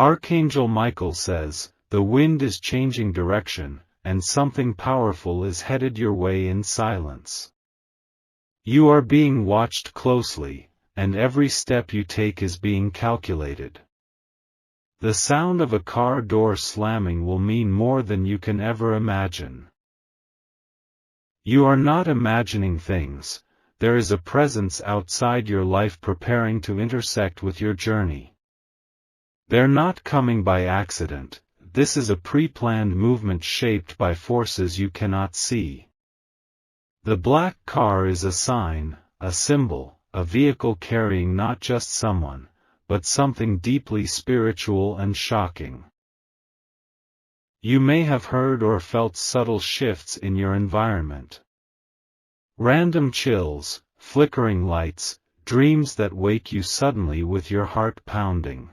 Archangel Michael says, the wind is changing direction, and something powerful is headed your way in silence. You are being watched closely, and every step you take is being calculated. The sound of a car door slamming will mean more than you can ever imagine. You are not imagining things, there is a presence outside your life preparing to intersect with your journey. They're not coming by accident, this is a pre-planned movement shaped by forces you cannot see. The black car is a sign, a symbol, a vehicle carrying not just someone, but something deeply spiritual and shocking. You may have heard or felt subtle shifts in your environment. Random chills, flickering lights, dreams that wake you suddenly with your heart pounding.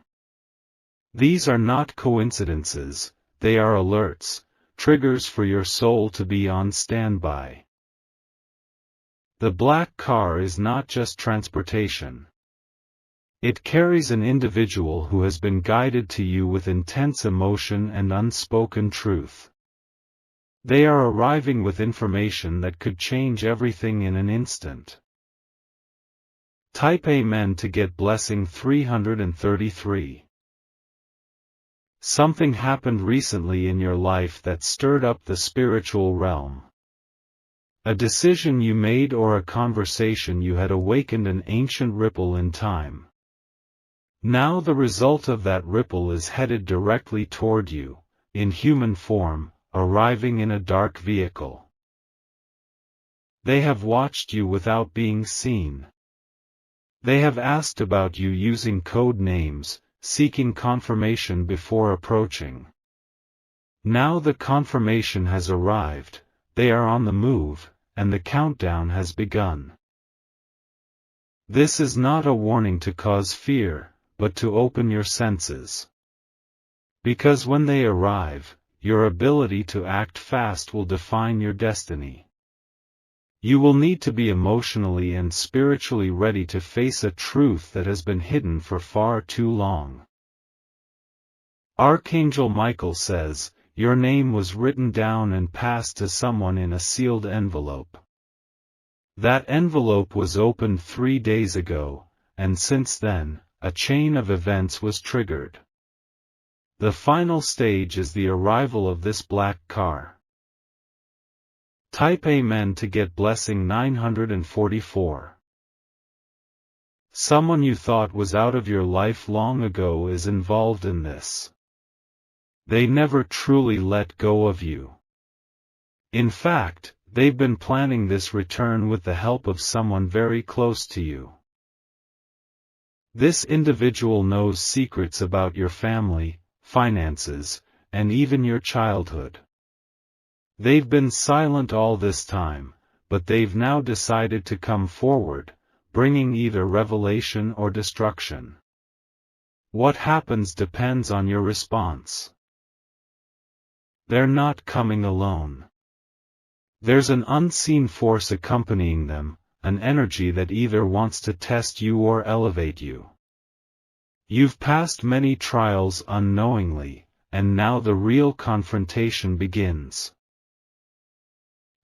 These are not coincidences, they are alerts, triggers for your soul to be on standby. The black car is not just transportation. It carries an individual who has been guided to you with intense emotion and unspoken truth. They are arriving with information that could change everything in an instant. Type Amen to get blessing 333. Something happened recently in your life that stirred up the spiritual realm. A decision you made or a conversation you had awakened an ancient ripple in time. Now the result of that ripple is headed directly toward you, in human form, arriving in a dark vehicle. They have watched you without being seen. They have asked about you using code names, seeking confirmation before approaching. Now the confirmation has arrived, they are on the move, and the countdown has begun. This is not a warning to cause fear, but to open your senses. Because when they arrive, your ability to act fast will define your destiny. You will need to be emotionally and spiritually ready to face a truth that has been hidden for far too long. Archangel Michael says, your name was written down and passed to someone in a sealed envelope. That envelope was opened 3 days ago, and since then, a chain of events was triggered. The final stage is the arrival of this black car. Type Amen to get blessing 944. Someone you thought was out of your life long ago is involved in this. They never truly let go of you. In fact, they've been planning this return with the help of someone very close to you. This individual knows secrets about your family, finances, and even your childhood. They've been silent all this time, but they've now decided to come forward, bringing either revelation or destruction. What happens depends on your response. They're not coming alone. There's an unseen force accompanying them, an energy that either wants to test you or elevate you. You've passed many trials unknowingly, and now the real confrontation begins.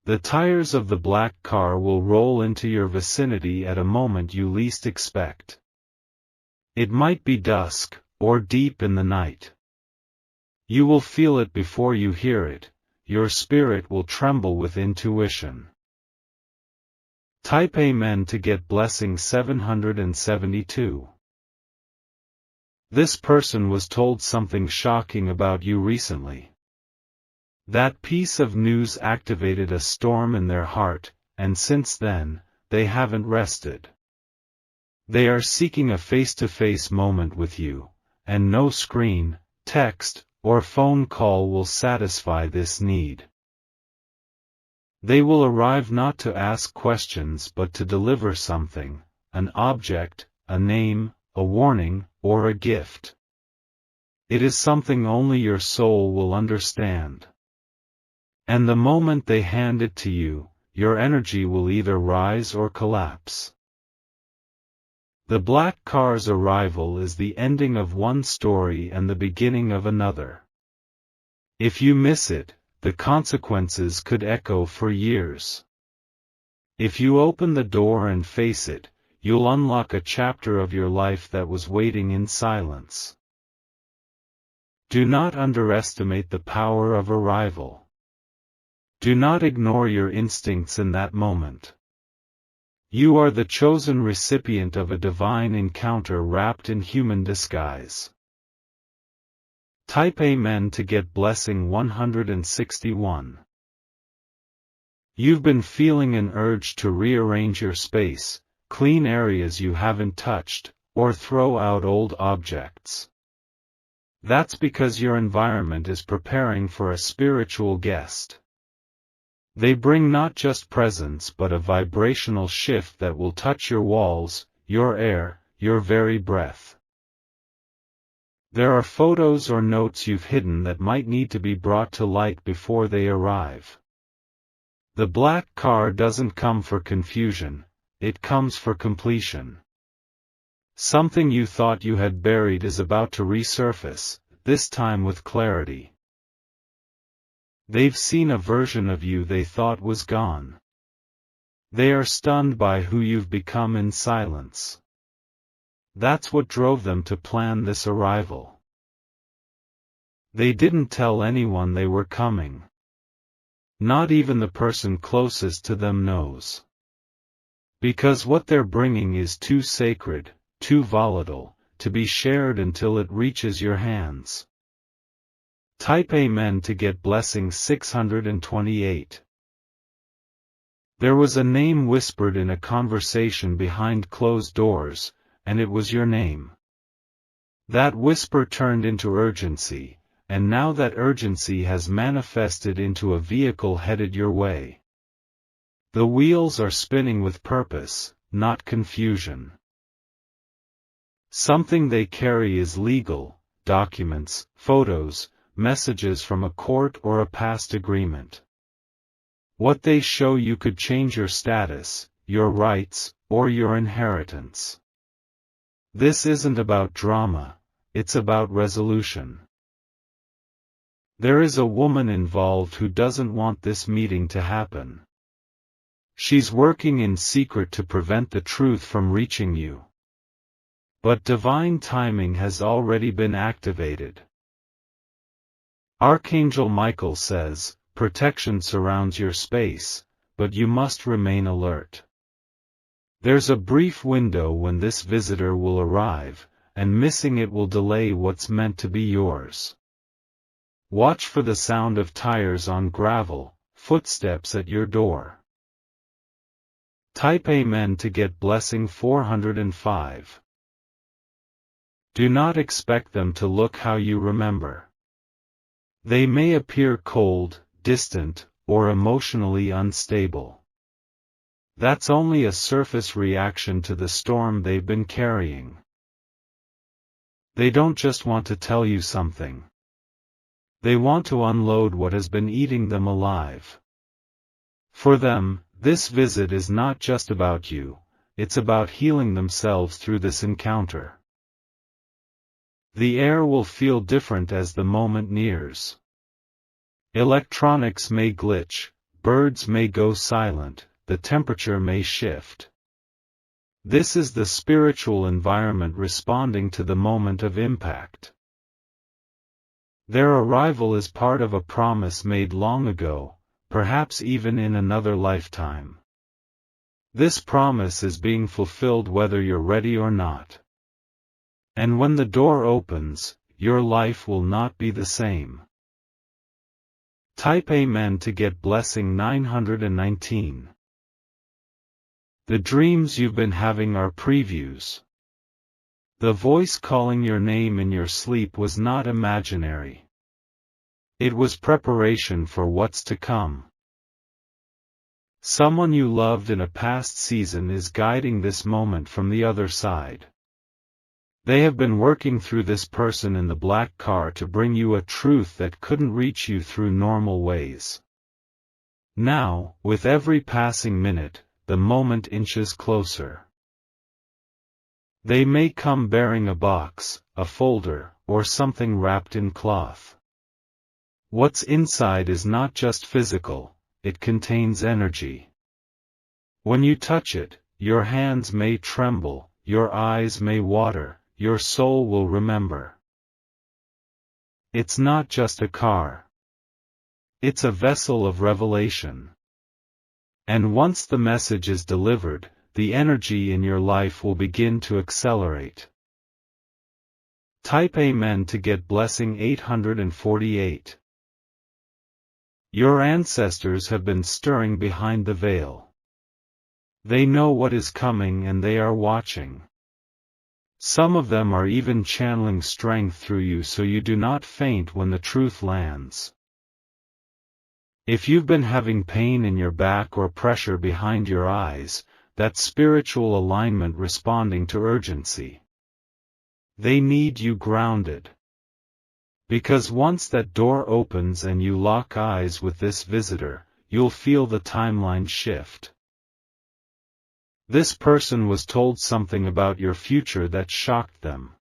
The tires of the black car will roll into your vicinity at a moment you least expect. It might be dusk, or deep in the night. You will feel it before you hear it, your spirit will tremble with intuition. Type Amen to get blessing 772. This person was told something shocking about you recently. That piece of news activated a storm in their heart, and since then, they haven't rested. They are seeking a face-to-face moment with you, and no screen, text, or phone call will satisfy this need. They will arrive not to ask questions but to deliver something, an object, a name, a warning, or a gift. It is something only your soul will understand. And the moment they hand it to you, your energy will either rise or collapse. The black car's arrival is the ending of one story and the beginning of another. If you miss it, the consequences could echo for years. If you open the door and face it, you'll unlock a chapter of your life that was waiting in silence. Do not underestimate the power of arrival. Do not ignore your instincts in that moment. You are the chosen recipient of a divine encounter wrapped in human disguise. Type Amen to get blessing 161. You've been feeling an urge to rearrange your space, clean areas you haven't touched, or throw out old objects. That's because your environment is preparing for a spiritual guest. They bring not just presence but a vibrational shift that will touch your walls, your air, your very breath. There are photos or notes you've hidden that might need to be brought to light before they arrive. The black car doesn't come for confusion, it comes for completion. Something you thought you had buried is about to resurface, this time with clarity. They've seen a version of you they thought was gone. They are stunned by who you've become in silence. That's what drove them to plan this arrival. They didn't tell anyone they were coming. Not even the person closest to them knows. Because what they're bringing is too sacred, too volatile, to be shared until it reaches your hands. Type Amen to get blessing 628. There was a name whispered in a conversation behind closed doors, and it was your name. That whisper turned into urgency, and now that urgency has manifested into a vehicle headed your way. The wheels are spinning with purpose, not confusion. Something they carry is legal, documents, photos, messages from a court or a past agreement. What they show you could change your status, your rights, or your inheritance. This isn't about drama, it's about resolution. There is a woman involved who doesn't want this meeting to happen. She's working in secret to prevent the truth from reaching you. But divine timing has already been activated. Archangel Michael says, protection surrounds your space, but you must remain alert. There's a brief window when this visitor will arrive, and missing it will delay what's meant to be yours. Watch for the sound of tires on gravel, footsteps at your door. Type Amen to get blessing 405. Do not expect them to look how you remember. They may appear cold, distant, or emotionally unstable. That's only a surface reaction to the storm they've been carrying. They don't just want to tell you something. They want to unload what has been eating them alive. For them, this visit is not just about you, it's about healing themselves through this encounter. The air will feel different as the moment nears. Electronics may glitch, birds may go silent, the temperature may shift. This is the spiritual environment responding to the moment of impact. Their arrival is part of a promise made long ago, perhaps even in another lifetime. This promise is being fulfilled whether you're ready or not. And when the door opens, your life will not be the same. Type Amen to get blessing 919. The dreams you've been having are previews. The voice calling your name in your sleep was not imaginary. It was preparation for what's to come. Someone you loved in a past season is guiding this moment from the other side. They have been working through this person in the black car to bring you a truth that couldn't reach you through normal ways. Now, with every passing minute, the moment inches closer. They may come bearing a box, a folder, or something wrapped in cloth. What's inside is not just physical, it contains energy. When you touch it, your hands may tremble, your eyes may water, your soul will remember. It's not just a car. It's a vessel of revelation. And once the message is delivered, the energy in your life will begin to accelerate. Type Amen to get blessing 848. Your ancestors have been stirring behind the veil. They know what is coming and they are watching. Some of them are even channeling strength through you so you do not faint when the truth lands. If you've been having pain in your back or pressure behind your eyes, that's spiritual alignment responding to urgency. They need you grounded. Because once that door opens and you lock eyes with this visitor, you'll feel the timeline shift. This person was told something about your future that shocked them.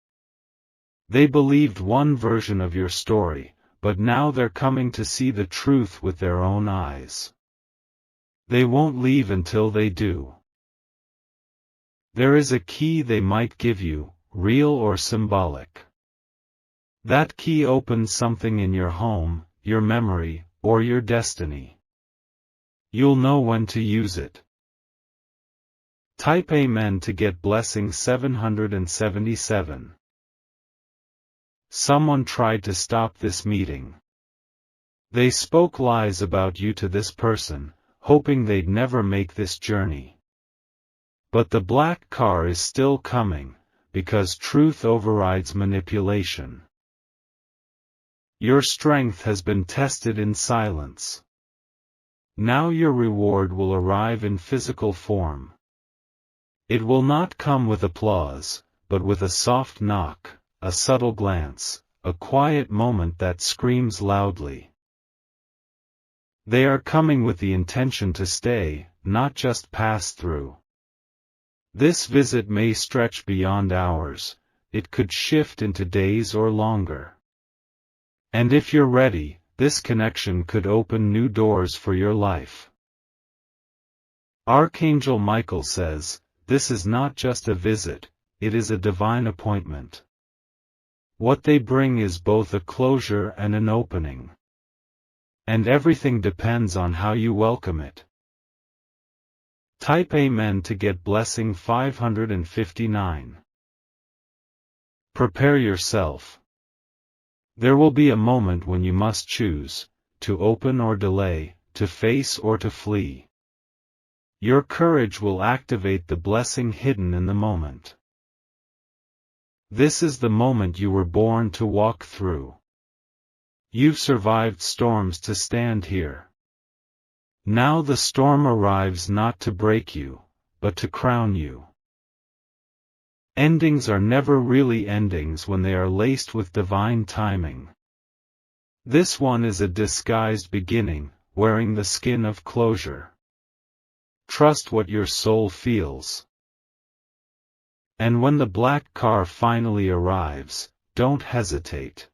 They believed one version of your story, but now they're coming to see the truth with their own eyes. They won't leave until they do. There is a key they might give you, real or symbolic. That key opens something in your home, your memory, or your destiny. You'll know when to use it. Type Amen to get blessing 777. Someone tried to stop this meeting. They spoke lies about you to this person, hoping they'd never make this journey. But the black car is still coming, because truth overrides manipulation. Your strength has been tested in silence. Now your reward will arrive in physical form. It will not come with applause, but with a soft knock, a subtle glance, a quiet moment that screams loudly. They are coming with the intention to stay, not just pass through. This visit may stretch beyond hours, it could shift into days or longer. And if you're ready, this connection could open new doors for your life. Archangel Michael says, this is not just a visit, it is a divine appointment. What they bring is both a closure and an opening. And everything depends on how you welcome it. Type Amen to get blessing 559. Prepare yourself. There will be a moment when you must choose, to open or delay, to face or to flee. Your courage will activate the blessing hidden in the moment. This is the moment you were born to walk through. You've survived storms to stand here. Now the storm arrives not to break you, but to crown you. Endings are never really endings when they are laced with divine timing. This one is a disguised beginning, wearing the skin of closure. Trust what your soul feels. And when the black car finally arrives, don't hesitate.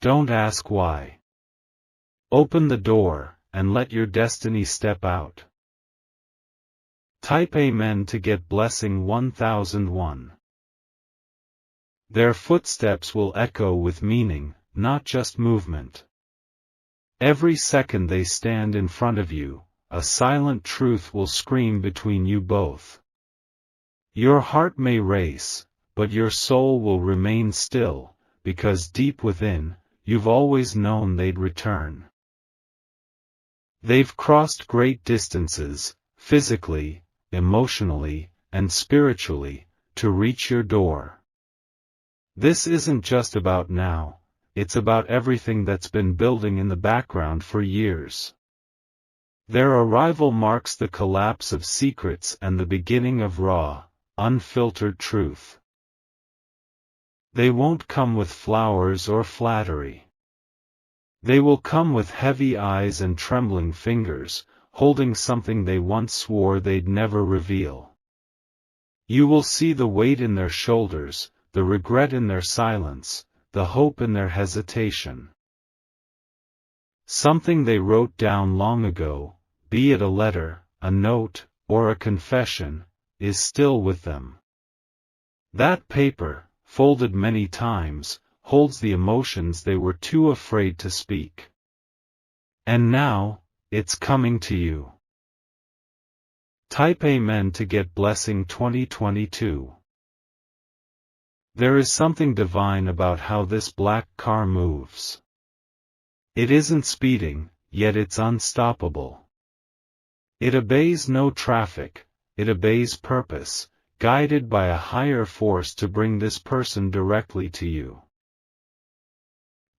Don't ask why. Open the door, and let your destiny step out. Type Amen to get blessing 1001. Their footsteps will echo with meaning, not just movement. Every second they stand in front of you, a silent truth will scream between you both. Your heart may race, but your soul will remain still, because deep within, you've always known they'd return. They've crossed great distances, physically, emotionally, and spiritually, to reach your door. This isn't just about now, it's about everything that's been building in the background for years. Their arrival marks the collapse of secrets and the beginning of raw, unfiltered truth. They won't come with flowers or flattery. They will come with heavy eyes and trembling fingers, holding something they once swore they'd never reveal. You will see the weight in their shoulders, the regret in their silence, the hope in their hesitation. Something they wrote down long ago, be it a letter, a note, or a confession, is still with them. That paper, folded many times, holds the emotions they were too afraid to speak. And now, it's coming to you. Type Amen to get blessing 2022. There is something divine about how this black car moves. It isn't speeding, yet it's unstoppable. It obeys no traffic, it obeys purpose, guided by a higher force to bring this person directly to you.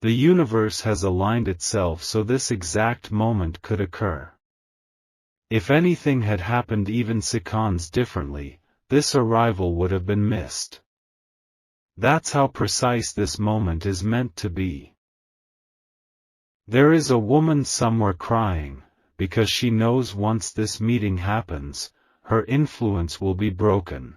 The universe has aligned itself so this exact moment could occur. If anything had happened even seconds differently, this arrival would have been missed. That's how precise this moment is meant to be. There is a woman somewhere crying, because she knows once this meeting happens, her influence will be broken.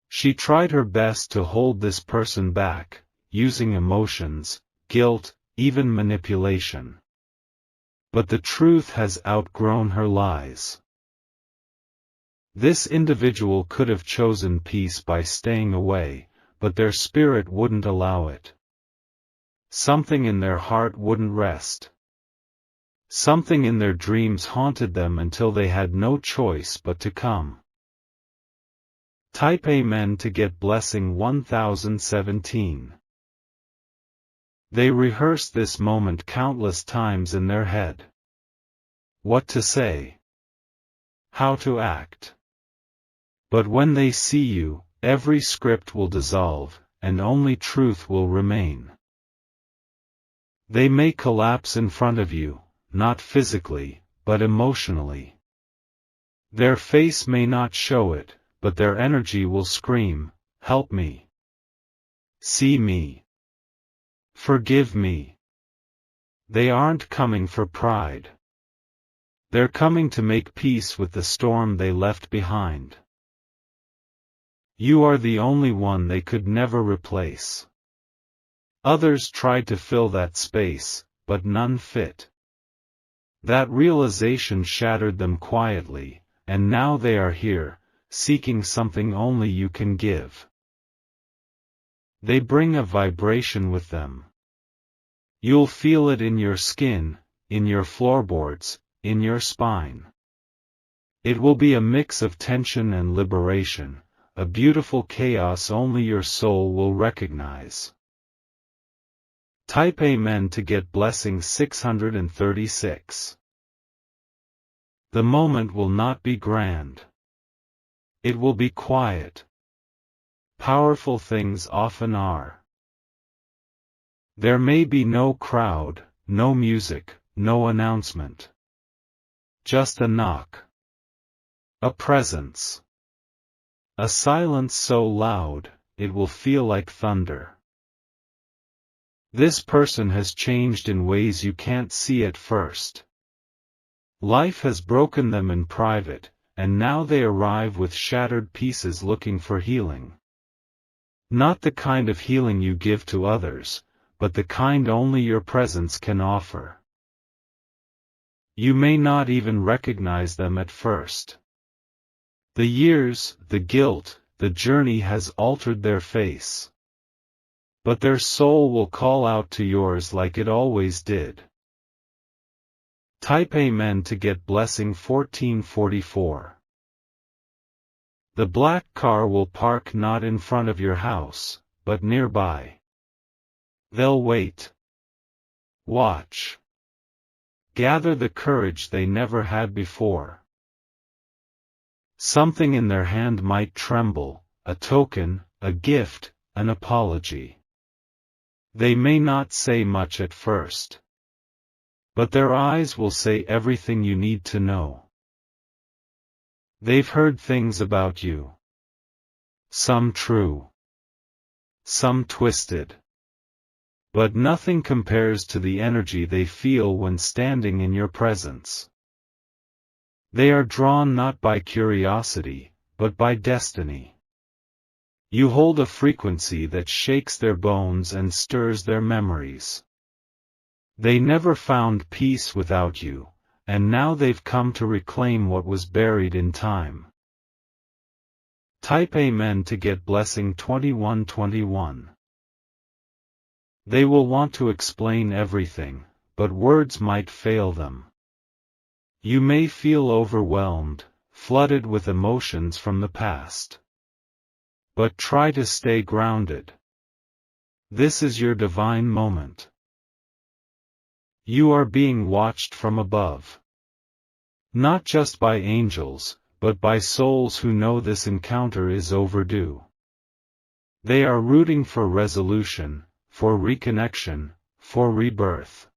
She tried her best to hold this person back, using emotions, guilt, even manipulation. But the truth has outgrown her lies. This individual could have chosen peace by staying away, but their spirit wouldn't allow it. Something in their heart wouldn't rest. Something in their dreams haunted them until they had no choice but to come. Type Amen to get blessing 1017. They rehearsed this moment countless times in their head. What to say. How to act. But when they see you, every script will dissolve, and only truth will remain. They may collapse in front of you, not physically, but emotionally. Their face may not show it, but their energy will scream, "Help me. See me. Forgive me." They aren't coming for pride. They're coming to make peace with the storm they left behind. You are the only one they could never replace. Others tried to fill that space, but none fit. That realization shattered them quietly, and now they are here, seeking something only you can give. They bring a vibration with them. You'll feel it in your skin, in your floorboards, in your spine. It will be a mix of tension and liberation, a beautiful chaos only your soul will recognize. Type Amen to get blessing 636. The moment will not be grand. It will be quiet. Powerful things often are. There may be no crowd, no music, no announcement. Just a knock. A presence. A silence so loud, it will feel like thunder. This person has changed in ways you can't see at first. Life has broken them in private, and now they arrive with shattered pieces looking for healing. Not the kind of healing you give to others, but the kind only your presence can offer. You may not even recognize them at first. The years, the guilt, the journey has altered their face. But their soul will call out to yours like it always did. Type Amen to get blessing 1444. The black car will park not in front of your house, but nearby. They'll wait. Watch. Gather the courage they never had before. Something in their hand might tremble, a token, a gift, an apology. They may not say much at first. But their eyes will say everything you need to know. They've heard things about you. Some true. Some twisted. But nothing compares to the energy they feel when standing in your presence. They are drawn not by curiosity, but by destiny. You hold a frequency that shakes their bones and stirs their memories. They never found peace without you, and now they've come to reclaim what was buried in time. Type Amen to get blessing 2121. They will want to explain everything, but words might fail them. You may feel overwhelmed, flooded with emotions from the past. But try to stay grounded. This is your divine moment. You are being watched from above. Not just by angels, but by souls who know this encounter is overdue. They are rooting for resolution, for reconnection, for rebirth.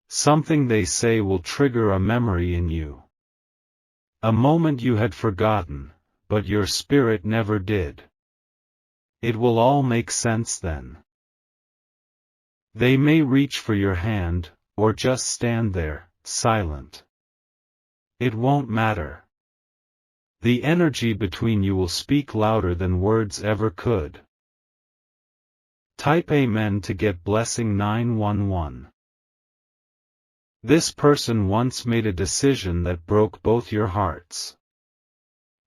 Something they say will trigger a memory in you. A moment you had forgotten, but your spirit never did. It will all make sense then. They may reach for your hand, or just stand there, silent. It won't matter. The energy between you will speak louder than words ever could. Type Amen to get blessing 911. This person once made a decision that broke both your hearts.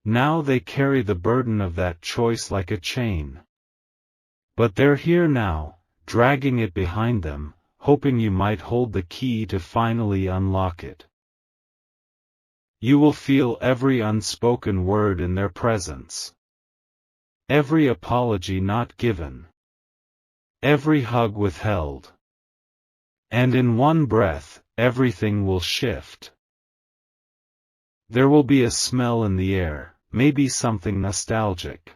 Now they carry the burden of that choice like a chain. But they're here now, dragging it behind them, hoping you might hold the key to finally unlock it. You will feel every unspoken word in their presence. Every apology not given. Every hug withheld. And in one breath, everything will shift. There will be a smell in the air, maybe something nostalgic.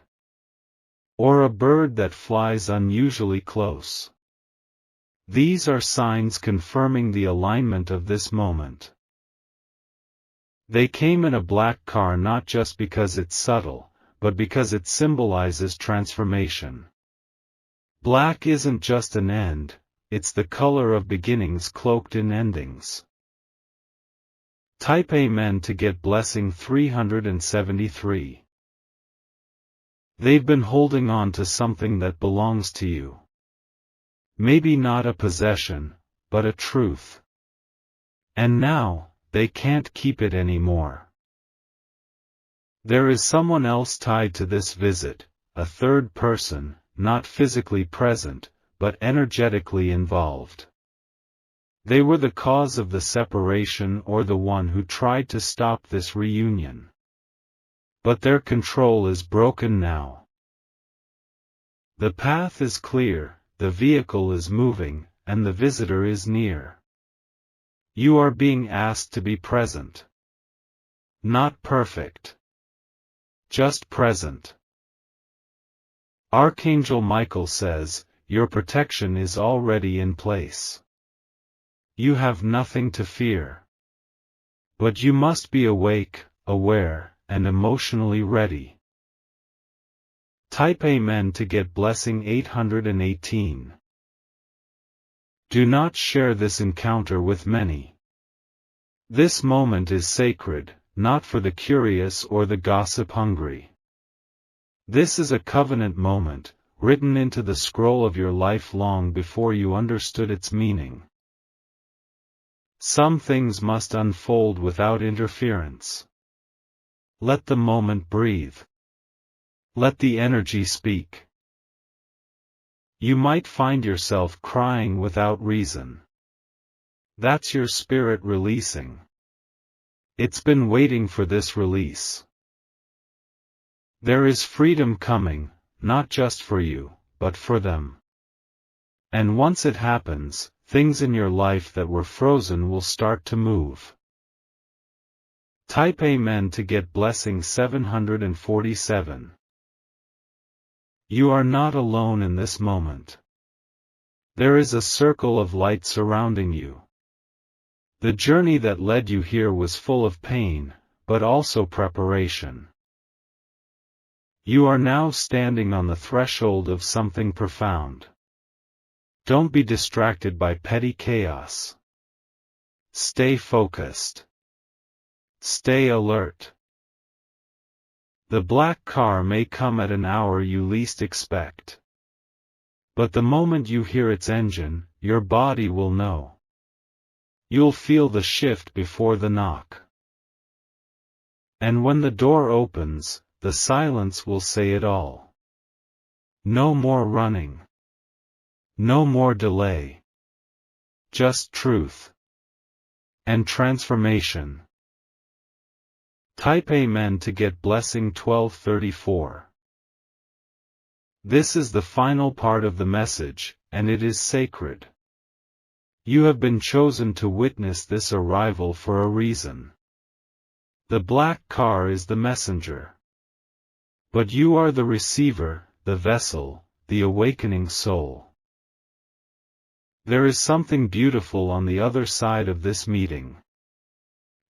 Or a bird that flies unusually close. These are signs confirming the alignment of this moment. They came in a black car not just because it's subtle, but because it symbolizes transformation. Black isn't just an end, it's the color of beginnings cloaked in endings. Type Amen to get blessing 373. They've been holding on to something that belongs to you. Maybe not a possession, but a truth. And now, they can't keep it anymore. There is someone else tied to this visit, a third person, not physically present, but energetically involved. They were the cause of the separation or the one who tried to stop this reunion. But their control is broken now. The path is clear, the vehicle is moving, and the visitor is near. You are being asked to be present. Not perfect. Just present. Archangel Michael says, your protection is already in place. You have nothing to fear. But you must be awake, aware, and emotionally ready. Type Amen to get blessing 818. Do not share this encounter with many. This moment is sacred, not for the curious or the gossip-hungry. This is a covenant moment, written into the scroll of your life long before you understood its meaning. Some things must unfold without interference. Let the moment breathe. Let the energy speak. You might find yourself crying without reason. That's your spirit releasing. It's been waiting for this release. There is freedom coming, not just for you, but for them. And once it happens, things in your life that were frozen will start to move. Type Amen to get blessing 747. You are not alone in this moment. There is a circle of light surrounding you. The journey that led you here was full of pain, but also preparation. You are now standing on the threshold of something profound. Don't be distracted by petty chaos. Stay focused. Stay alert. The black car may come at an hour you least expect. But the moment you hear its engine, your body will know. You'll feel the shift before the knock. And when the door opens, the silence will say it all. No more running. No more delay. Just truth. And transformation. Type Amen to get blessing 1234. This is the final part of the message, and it is sacred. You have been chosen to witness this arrival for a reason. The black car is the messenger. But you are the receiver, the vessel, the awakening soul. There is something beautiful on the other side of this meeting.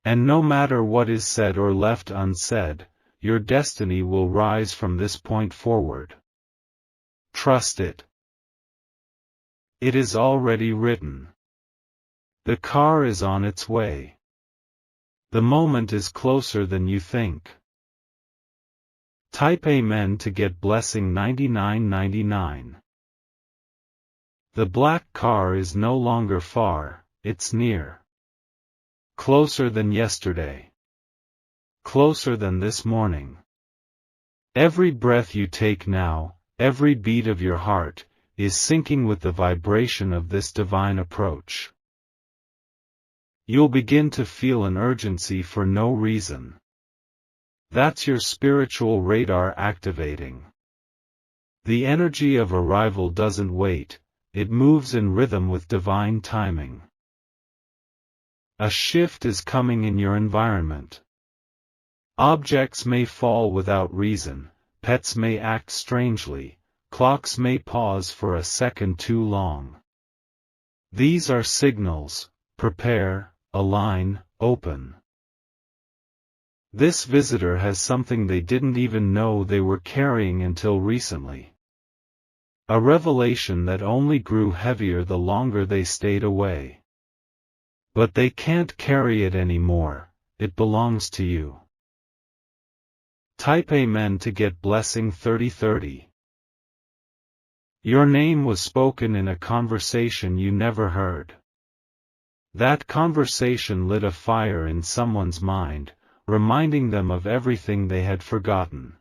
And no matter what is said or left unsaid, your destiny will rise from this point forward. Trust it. It is already written. The car is on its way. The moment is closer than you think. Type Amen to get blessing 9999. The black car is no longer far, it's near. Closer than yesterday. Closer than this morning. Every breath you take now, every beat of your heart, is syncing with the vibration of this divine approach. You'll begin to feel an urgency for no reason. That's your spiritual radar activating. The energy of arrival doesn't wait, it moves in rhythm with divine timing. A shift is coming in your environment. Objects may fall without reason, pets may act strangely, clocks may pause for a second too long. These are signals: prepare, align, open. This visitor has something they didn't even know they were carrying until recently. A revelation that only grew heavier the longer they stayed away. But they can't carry it anymore, it belongs to you. Type Amen to get blessing 3030. Your name was spoken in a conversation you never heard. That conversation lit a fire in someone's mind, reminding them of everything they had forgotten.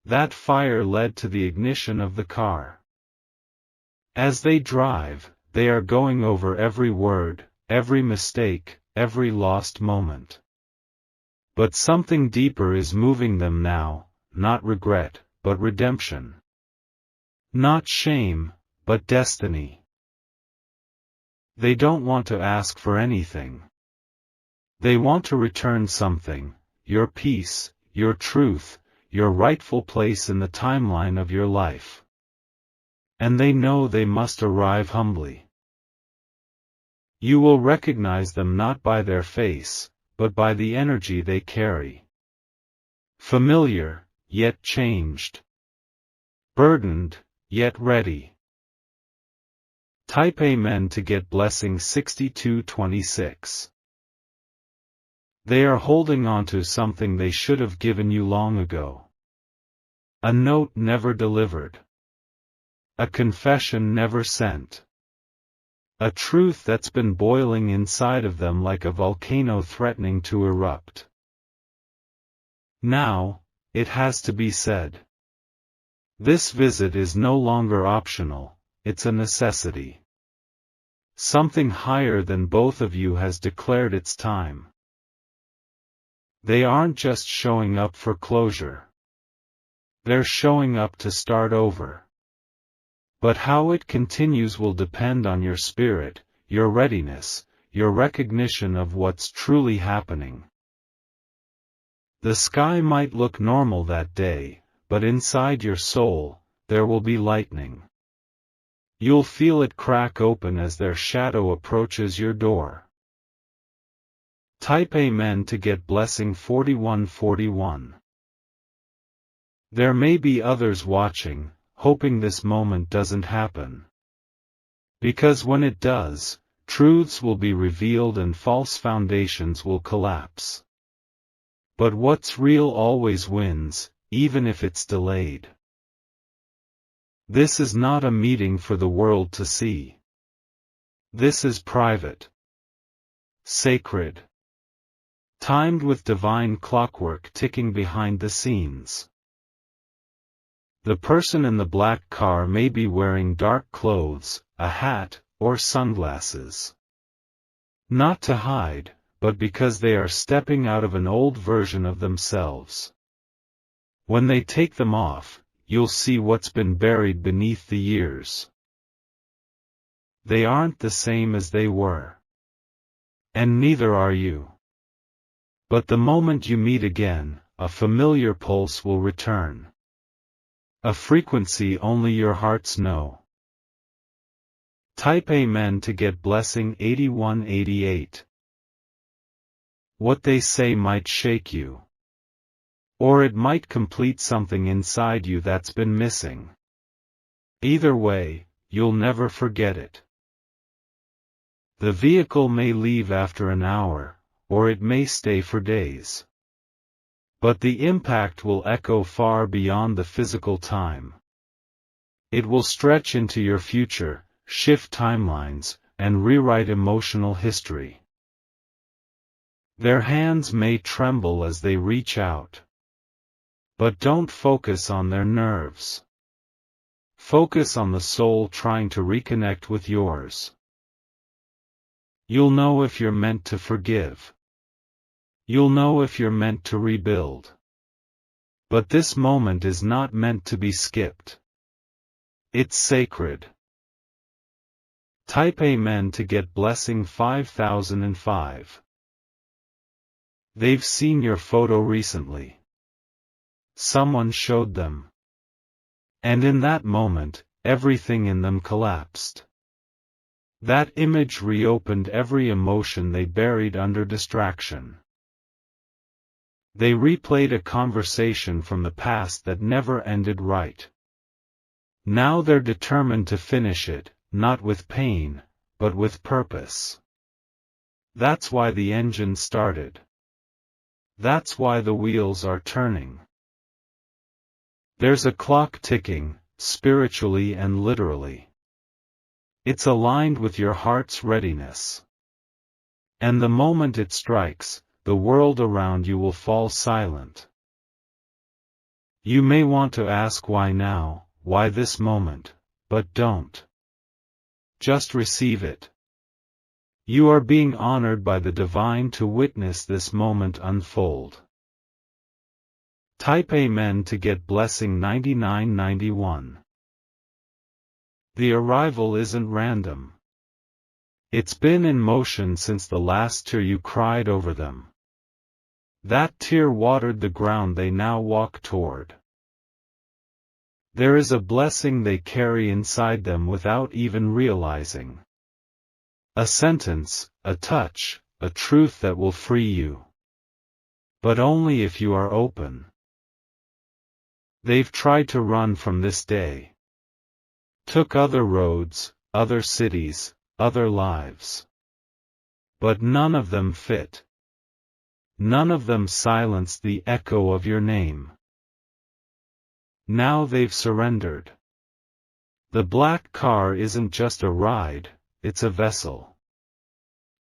That fire led to the ignition of the car. As they drive, they are going over every word, every mistake, every lost moment. But something deeper is moving them now, not regret, but redemption. Not shame, but destiny. They don't want to ask for anything. They want to return something: your peace, your truth, your rightful place in the timeline of your life. And they know they must arrive humbly. You will recognize them not by their face, but by the energy they carry. Familiar, yet changed. Burdened, yet ready. Type Amen to get blessing 6226. They are holding on to something they should have given you long ago. A note never delivered. A confession never sent. A truth that's been boiling inside of them like a volcano threatening to erupt. Now, it has to be said. This visit is no longer optional, it's a necessity. Something higher than both of you has declared its time. They aren't just showing up for closure. They're showing up to start over. But how it continues will depend on your spirit, your readiness, your recognition of what's truly happening. The sky might look normal that day, but inside your soul, there will be lightning. You'll feel it crack open as their shadow approaches your door. Type Amen to get blessing 4141. There may be others watching, hoping this moment doesn't happen. Because when it does, truths will be revealed and false foundations will collapse. But what's real always wins, even if it's delayed. This is not a meeting for the world to see. This is private, sacred, timed with divine clockwork ticking behind the scenes. The person in the black car may be wearing dark clothes, a hat, or sunglasses. Not to hide, but because they are stepping out of an old version of themselves. When they take them off, you'll see what's been buried beneath the years. They aren't the same as they were. And neither are you. But the moment you meet again, a familiar pulse will return. A frequency only your hearts know. Type Amen to get blessing 8188. What they say might shake you. Or it might complete something inside you that's been missing. Either way, you'll never forget it. The vehicle may leave after an hour, or it may stay for days. But the impact will echo far beyond the physical time. It will stretch into your future, shift timelines, and rewrite emotional history. Their hands may tremble as they reach out. But don't focus on their nerves. Focus on the soul trying to reconnect with yours. You'll know if you're meant to forgive. You'll know if you're meant to rebuild. But this moment is not meant to be skipped. It's sacred. Type Amen to get blessing 5005. They've seen your photo recently. Someone showed them. And in that moment, everything in them collapsed. That image reopened every emotion they buried under distraction. They replayed a conversation from the past that never ended right. Now they're determined to finish it, not with pain, but with purpose. That's why the engine started. That's why the wheels are turning. There's a clock ticking, spiritually and literally. It's aligned with your heart's readiness. And the moment it strikes, the world around you will fall silent. You may want to ask why now, why this moment, but don't. Just receive it. You are being honored by the divine to witness this moment unfold. Type Amen to get blessing 9991. The arrival isn't random. It's been in motion since the last tear you cried over them. That tear watered the ground they now walk toward. There is a blessing they carry inside them without even realizing. A sentence, a touch, a truth that will free you. But only if you are open. They've tried to run from this day. Took other roads, other cities, other lives. But none of them fit. None of them silenced the echo of your name. Now they've surrendered. The black car isn't just a ride, it's a vessel.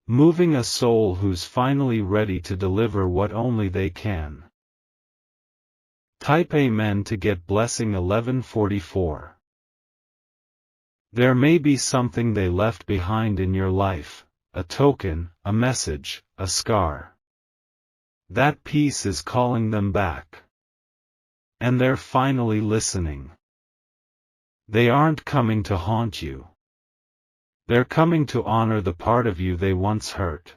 Moving a soul who's finally ready to deliver what only they can. Type Amen to get blessing 1144. There may be something they left behind in your life, a token, a message, a scar. That piece is calling them back. And they're finally listening. They aren't coming to haunt you. They're coming to honor the part of you they once hurt.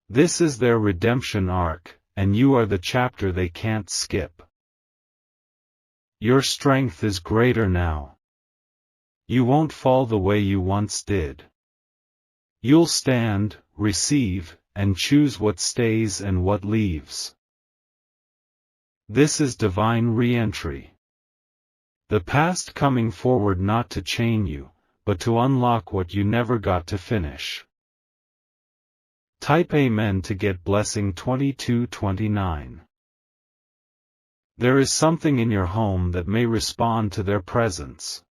This is their redemption arc, and you are the chapter they can't skip. Your strength is greater now. You won't fall the way you once did. You'll stand, receive, and choose what stays and what leaves. This is divine re-entry. The past coming forward not to chain you, but to unlock what you never got to finish. Type Amen to get blessing 2229. There is something in your home that may respond to their presence.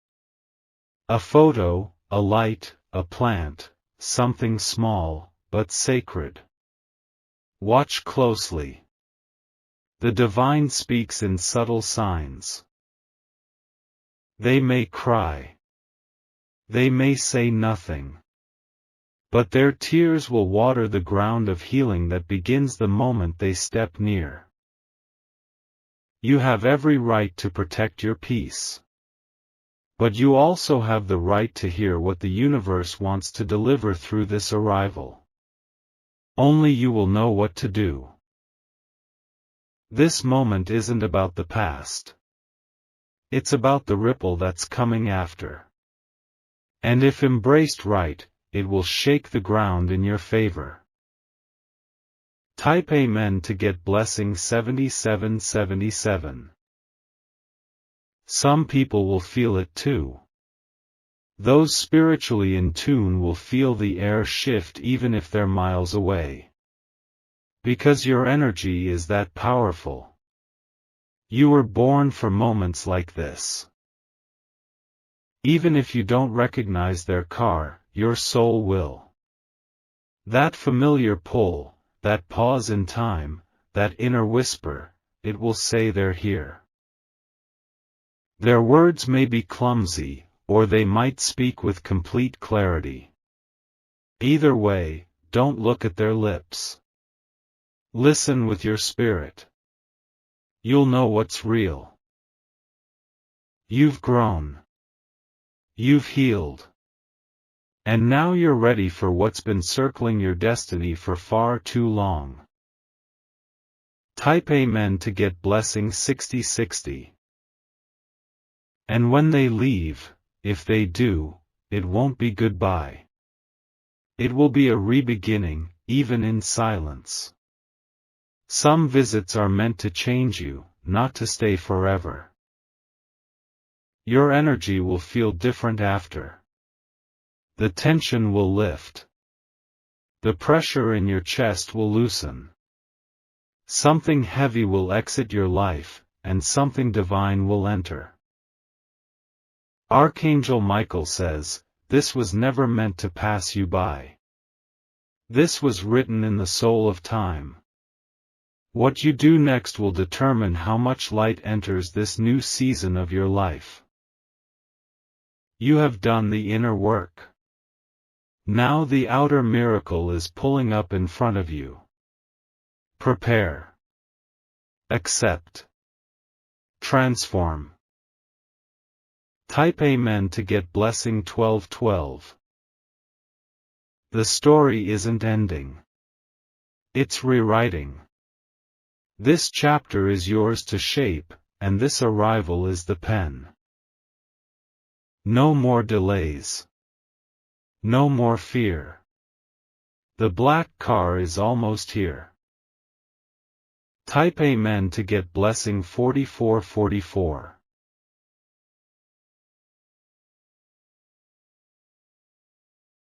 A photo, a light, a plant, something small, but sacred. Watch closely. The divine speaks in subtle signs. They may cry. They may say nothing. But their tears will water the ground of healing that begins the moment they step near. You have every right to protect your peace. But you also have the right to hear what the universe wants to deliver through this arrival. Only you will know what to do. This moment isn't about the past. It's about the ripple that's coming after. And if embraced right, it will shake the ground in your favor. Type Amen to get blessing 7777. Some people will feel it too. Those spiritually in tune will feel the air shift even if they're miles away. Because your energy is that powerful. You were born for moments like this. Even if you don't recognize their car, your soul will. That familiar pull, that pause in time, that inner whisper, it will say they're here. Their words may be clumsy, or they might speak with complete clarity. Either way, don't look at their lips. Listen with your spirit. You'll know what's real. You've grown. You've healed. And now you're ready for what's been circling your destiny for far too long. Type Amen to get blessing 6060. And when they leave, if they do, it won't be goodbye. It will be a re-beginning, even in silence. Some visits are meant to change you, not to stay forever. Your energy will feel different after. The tension will lift. The pressure in your chest will loosen. Something heavy will exit your life, and something divine will enter. Archangel Michael says, this was never meant to pass you by. This was written in the soul of time. What you do next will determine how much light enters this new season of your life. You have done the inner work. Now the outer miracle is pulling up in front of you. Prepare. Accept. Transform. Type Amen to get blessing 1212. The story isn't ending. It's rewriting. This chapter is yours to shape, and this arrival is the pen. No more delays. No more fear. The black car is almost here. Type Amen to get blessing 4444.